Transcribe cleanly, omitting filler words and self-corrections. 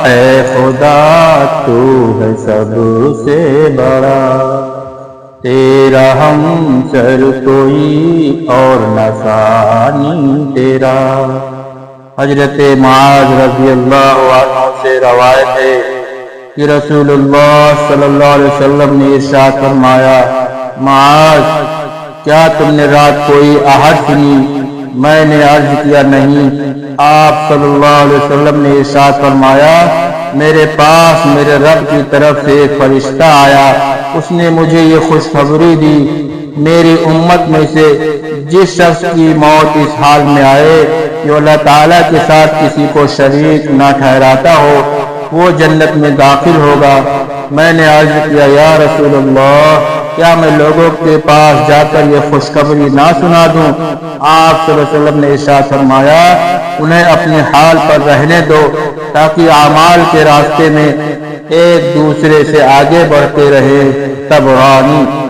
اے خدا تو ہے سب سے بڑا، تیرا ہمسر کوئی اور نہ ثانی تیرا۔ حضرت معاذ رضی اللہ عنہ سے روایت ہے کہ رسول اللہ صلی اللہ علیہ وسلم نے ارشاد فرمایا، معاذ کیا تم نے رات کوئی آہٹ سنی؟ میں نے عرض کیا نہیں۔ آپ صلی اللہ علیہ وسلم نے ارشاد فرمایا، میرے پاس میرے رب کی طرف سے ایک فرشتہ آیا، اس نے مجھے یہ خوشخبری دی، میری امت میں سے جس شخص کی موت اس حال میں آئے کہ اللہ تعالیٰ کے ساتھ کسی کو شریک نہ ٹھہراتا ہو، وہ جنت میں داخل ہوگا۔ میں نے عرض کیا، یا رسول اللہ کیا میں لوگوں کے پاس جا کر یہ خوشخبری نہ سنا دوں؟ آپ صلی اللہ علیہ وسلم نے ارشاد فرمایا، انہیں اپنے حال پر رہنے دو تاکہ اعمال کے راستے میں ایک دوسرے سے آگے بڑھتے رہیں۔ طبرانی۔